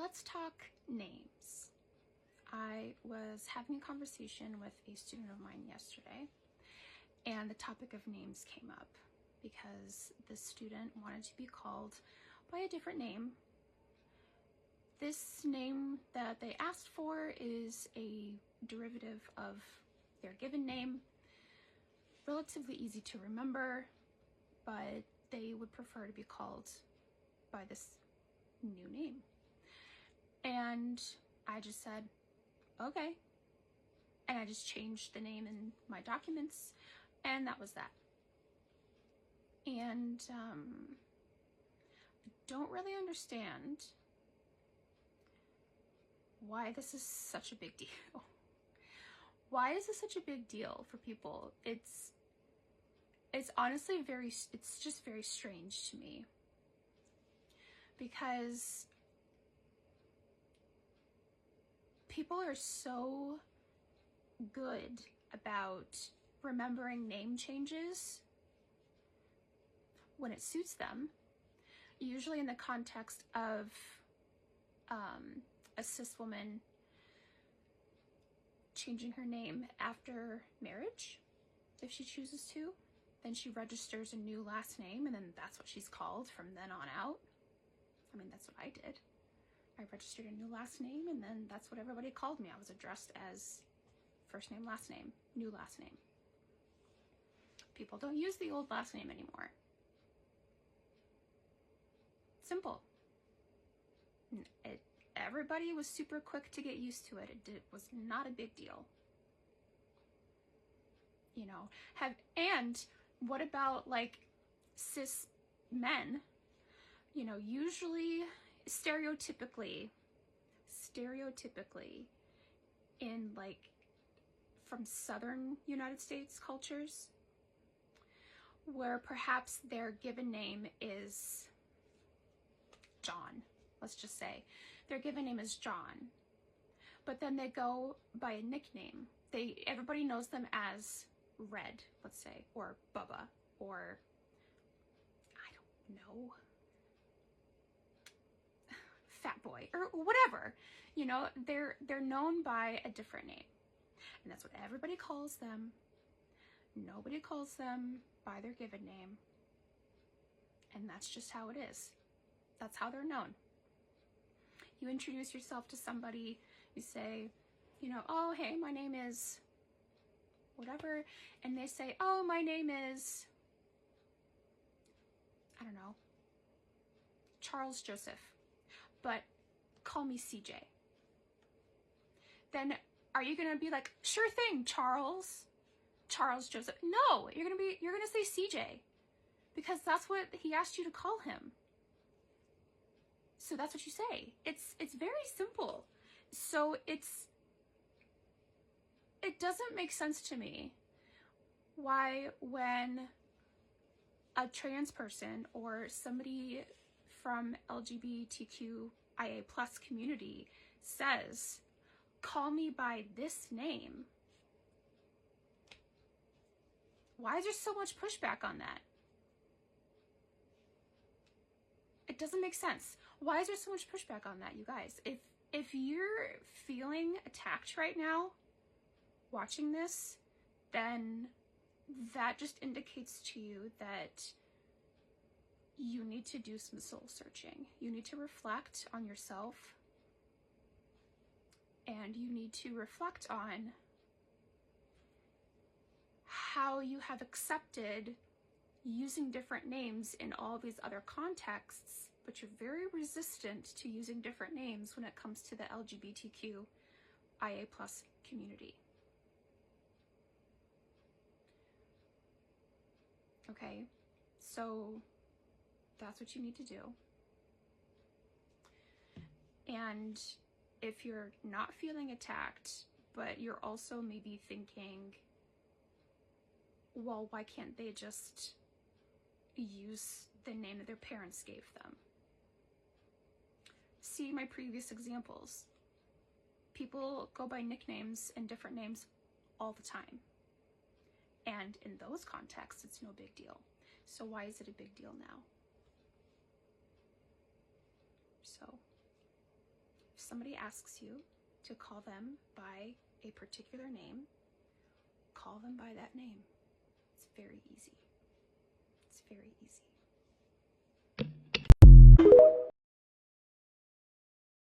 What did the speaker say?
let's talk names. I was having a conversation with a student of mine yesterday, and the topic of names came up because the student wanted to be called by a different name. This name that they asked for is a derivative of their given name, relatively easy to remember, but they would prefer to be called by this new name. And I just said, okay. And I just changed the name in my documents, and that was that. And I don't really understand why this is such a big deal. Why is this such a big deal for people? It's honestly it's just very strange to me, because people are so good about remembering name changes when it suits them, usually in the context of a cis woman changing her name after marriage, if she chooses to. Then she registers a new last name, and then that's what she's called from then on out. I mean, that's what I did. I registered a new last name, and then that's what everybody called me. I was addressed as first name, last name, new last name. People don't use the old last name anymore. Simple. Everybody was super quick to get used to it. It was not a big deal. You know, and what about like cis men? You know, usually stereotypically in like from southern United States cultures, where perhaps their given name is John, let's just say their given name is John, but then they go by a nickname. Everybody knows them as Red, let's say, or Bubba, or I don't know, Fat Boy, or whatever. You know, they're known by a different name, and that's what everybody calls them. Nobody calls them by their given name, and that's just how it is. That's how they're known. You introduce yourself to somebody, you say, you know, oh, hey, my name is whatever, and they say, oh, my name is, I don't know, Charles Joseph, but call me CJ. Then are you gonna be like, sure thing, Charles Joseph? No, you're gonna say CJ, because that's what he asked you to call him. So that's what you say. It's very simple. So it doesn't make sense to me why, when a trans person or somebody from LGBTQIA plus community says, call me by this name, why is there so much pushback on that? It doesn't make sense. Why is there so much pushback on that, you guys? If you're feeling attacked right now watching this, then that just indicates to you that you need to do some soul searching. You need to reflect on yourself, and you need to reflect on how you have accepted using different names in all these other contexts, but you're very resistant to using different names when it comes to the LGBTQIA plus community. Okay, so that's what you need to do. And if you're not feeling attacked, but you're also maybe thinking, well, why can't they just use the name that their parents gave them? See my previous examples. People go by nicknames and different names all the time. And in those contexts, it's no big deal. So why is it a big deal now? So somebody asks you to call them by a particular name, call them by that name. It's very easy. It's very easy.